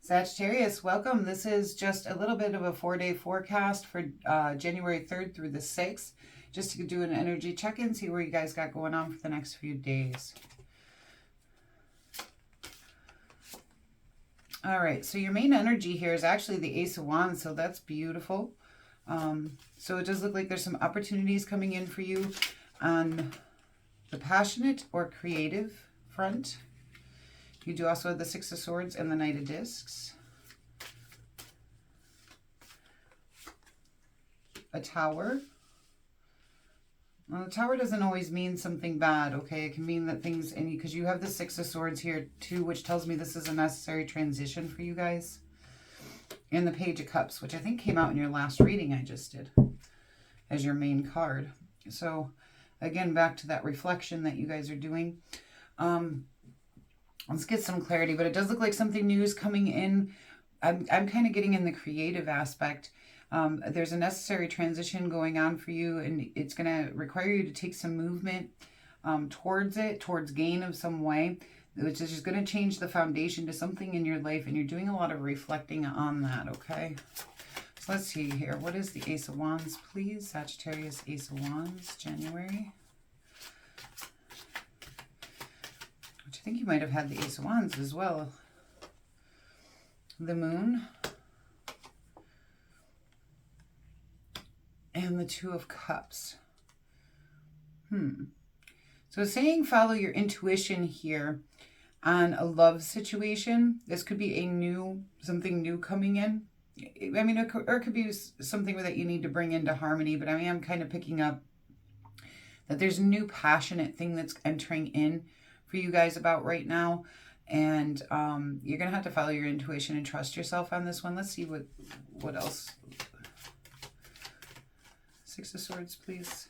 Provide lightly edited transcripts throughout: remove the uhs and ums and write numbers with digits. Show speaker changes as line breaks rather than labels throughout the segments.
Sagittarius, welcome. This is just a little bit of a 4-day forecast for January 3rd through the 6th. Just to do an energy check-in, see where you guys got going on for the next few days. All right, so your main energy here is actually the Ace of Wands, so that's beautiful. So it does look like there's some opportunities coming in for you on the passionate or creative front. You do also have the Six of Swords and the Knight of Discs. A Tower. Well, the Tower doesn't always mean something bad, okay? It can mean that things, and because you have the Six of Swords here too, which tells me this is a necessary transition for you guys. And the Page of Cups, which I think came out in your last reading I just did as your main card. So again, back to that reflection that you guys are doing. Let's get some clarity, but it does look like something new is coming in. I'm kind of getting in the creative aspect. There's a necessary transition going on for you, and it's going to require you to take some movement towards gain of some way, which is just going to change the foundation to something in your life, and you're doing a lot of reflecting on that, okay? So let's see here. What is the Ace of Wands, please? Sagittarius, Ace of Wands, January. I think you might have had the Ace of Wands as well. The Moon. And the Two of Cups. So saying follow your intuition here on a love situation. This could be something new coming in. I mean, or it could be something that you need to bring into harmony, but I am kind of picking up that there's a new passionate thing that's entering in for you guys about right now, and you're gonna have to follow your intuition and trust yourself on this one. Let's see what else. Six of Swords, please.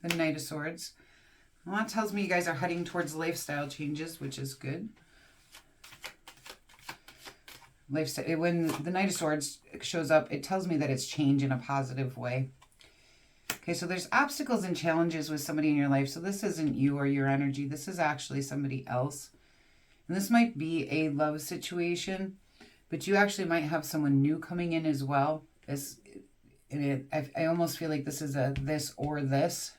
The Knight of Swords. Well, that tells me you guys are heading towards lifestyle changes, which is good. Lifestyle. When the Knight of Swords shows up, it tells me that it's change in a positive way. Okay, so there's obstacles and challenges with somebody in your life. So this isn't you or your energy. This is actually somebody else. And this might be a love situation, but you actually might have someone new coming in as well. I almost feel like this is a this or this.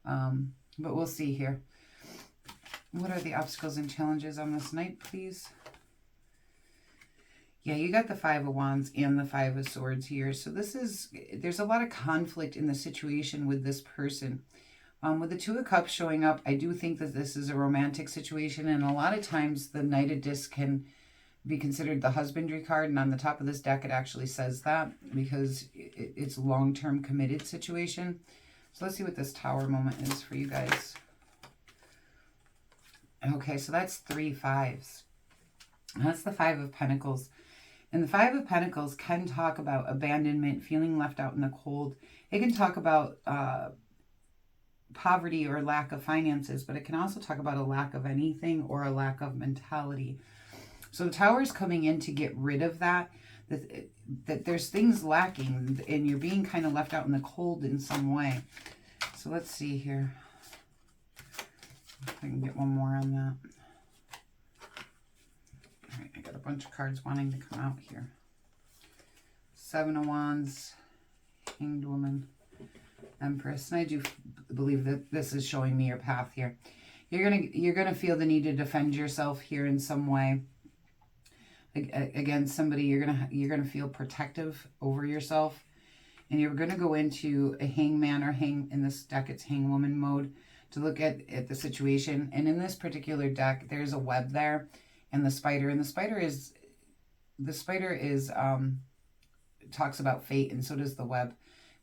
But we'll see here. What are the obstacles and challenges on this night, please? Yeah, you got the Five of Wands and the Five of Swords here. So there's a lot of conflict in the situation with this person. With the Two of Cups showing up, I do think that this is a romantic situation. And a lot of times the Knight of Discs can be considered the husbandry card. And on the top of this deck, it actually says that because it's a long-term committed situation. So let's see what this Tower moment is for you guys. Okay, so that's 3 fives. That's the Five of Pentacles. And the Five of Pentacles can talk about abandonment, feeling left out in the cold. It can talk about poverty or lack of finances, but it can also talk about a lack of anything or a lack of mentality. So the Tower is coming in to get rid of that there's things lacking and you're being kind of left out in the cold in some way. So let's see here. If I can get one more on that. All right, I got a bunch of cards wanting to come out here. Seven of Wands, Hanged Woman, Empress. And I do believe that this is showing me your path here. You're gonna feel the need to defend yourself here in some way. Against somebody, you're gonna feel protective over yourself, and you're gonna go into a hangman or in this deck it's hangwoman mode to look at the situation. And in this particular deck, there's a web there, and the spider talks about fate, and so does the web.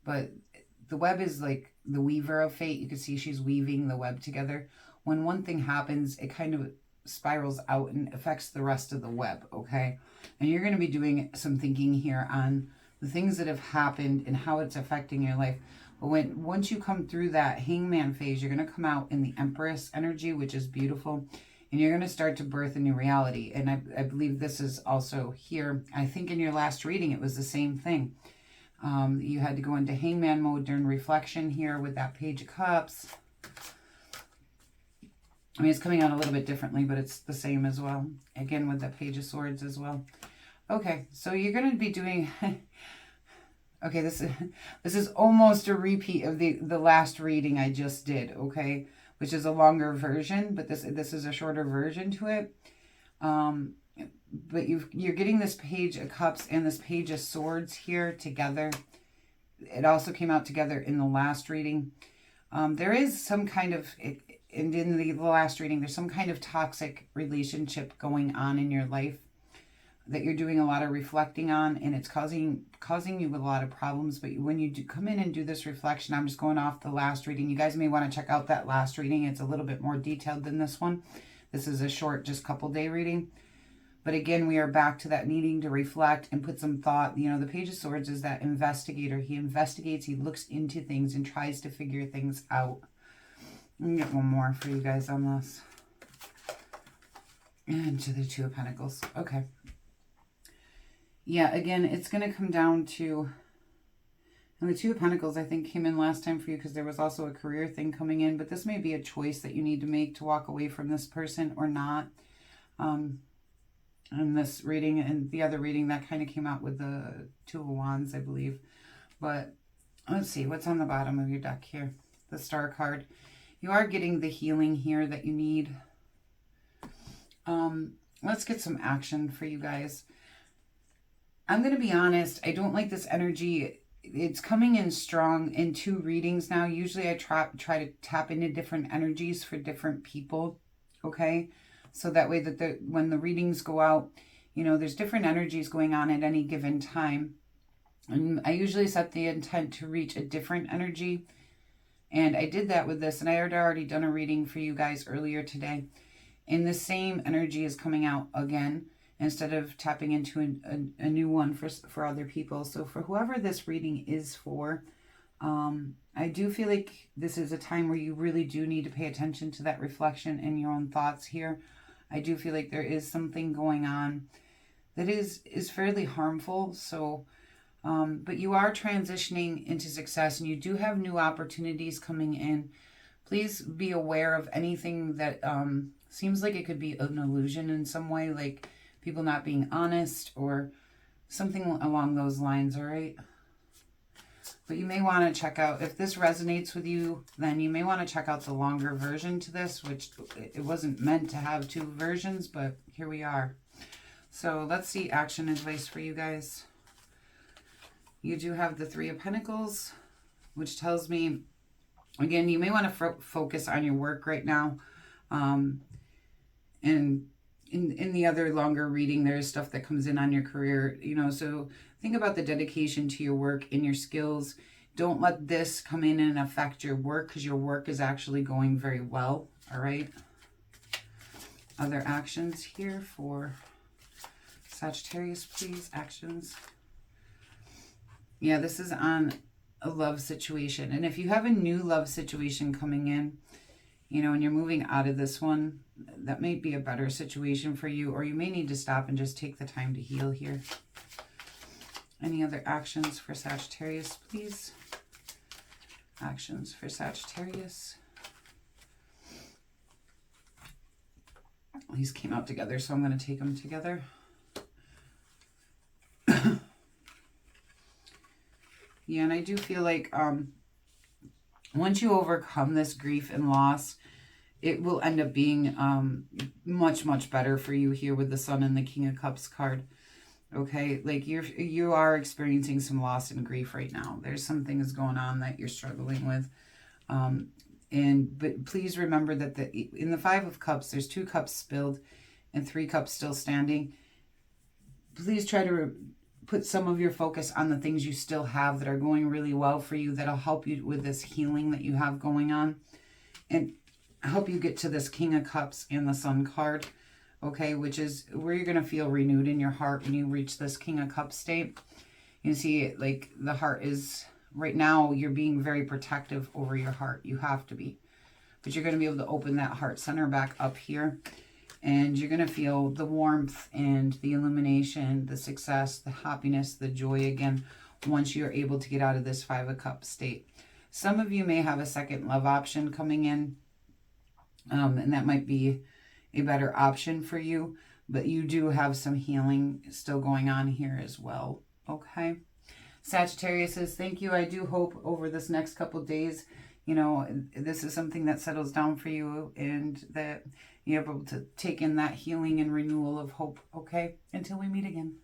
But the web is like the weaver of fate. You can see she's weaving the web together. When one thing happens, it kind of spirals out and affects the rest of the web, okay? And you're going to be doing some thinking here on the things that have happened and how it's affecting your life. But once you come through that hangman phase, you're going to come out in the Empress energy, which is beautiful, and you're going to start to birth a new reality. And I believe this is also here. I think in your last reading, it was the same thing. You had to go into hangman mode during reflection here with that Page of Cups. I mean, it's coming out a little bit differently, but it's the same as well. Again, with the Page of Swords as well. Okay, so you're going to be doing... okay, this is almost a repeat of the last reading I just did, okay? Which is a longer version, but this is a shorter version to it. But you're getting this Page of Cups and this Page of Swords here together. It also came out together in the last reading. There is some kind of... And in the last reading, there's some kind of toxic relationship going on in your life that you're doing a lot of reflecting on, and it's causing you with a lot of problems. But when you do come in and do this reflection, I'm just going off the last reading. You guys may want to check out that last reading. It's a little bit more detailed than this one. This is a short, just couple day reading. But again, we are back to that needing to reflect and put some thought. You know, the Page of Swords is that investigator. He investigates, he looks into things and tries to figure things out. Let me get one more for you guys on this. And to the Two of Pentacles. Okay. Yeah, again, it's going to come down to... And the Two of Pentacles, I think, came in last time for you because there was also a career thing coming in. But this may be a choice that you need to make to walk away from this person or not. And this reading and the other reading, that kind of came out with the Two of Wands, I believe. But let's see, what's on the bottom of your deck here? The Star card. You are getting the healing here that you need. Let's get some action for you guys. I'm going to be honest. I don't like this energy. It's coming in strong in 2 readings now. Usually I try to tap into different energies for different people. Okay. So that way that when the readings go out, you know, there's different energies going on at any given time. And I usually set the intent to reach a different energy. And I did that with this, and I had already done a reading for you guys earlier today. And the same energy is coming out again, instead of tapping into a new one for other people. So for whoever this reading is for, I do feel like this is a time where you really do need to pay attention to that reflection and your own thoughts here. I do feel like there is something going on that is fairly harmful. So... but you are transitioning into success, and you do have new opportunities coming in. Please be aware of anything that seems like it could be an illusion in some way, like people not being honest or something along those lines, all right? But you may want to check out, if this resonates with you, then you may want to check out the longer version to this, which it wasn't meant to have 2 versions, but here we are. So let's see action advice for you guys. You do have the Three of Pentacles, which tells me, again, you may want to focus on your work right now. And in the other longer reading, there's stuff that comes in on your career, you know, so think about the dedication to your work and your skills. Don't let this come in and affect your work, because your work is actually going very well, all right? Other actions here for Sagittarius, please, actions. Yeah, this is on a love situation. And if you have a new love situation coming in, you know, and you're moving out of this one, that may be a better situation for you, or you may need to stop and just take the time to heal here. Any other actions for Sagittarius, please? Actions for Sagittarius. These came out together, so I'm going to take them together. Yeah, and I do feel like once you overcome this grief and loss, it will end up being much, much better for you here with the Sun and the King of Cups card. Okay, like you are experiencing some loss and grief right now. There's some things going on that you're struggling with. But please remember that in the Five of Cups, there's 2 cups spilled and 3 cups still standing. Please try to put some of your focus on the things you still have that are going really well for you, that'll help you with this healing that you have going on, and help you get to this King of Cups and the Sun card, okay, which is where you're going to feel renewed in your heart when you reach this King of Cups state. You see, like, the heart is, right now, you're being very protective over your heart. You have to be. But you're going to be able to open that heart center back up here. And you're going to feel the warmth and the illumination, the success, the happiness, the joy again, once you're able to get out of this Five of Cups state. Some of you may have a second love option coming in. And that might be a better option for you. But you do have some healing still going on here as well. Okay. Sagittarius says, thank you. I do hope over this next couple of days, you know, this is something that settles down for you and that you're able to take in that healing and renewal of hope. Okay. Until we meet again.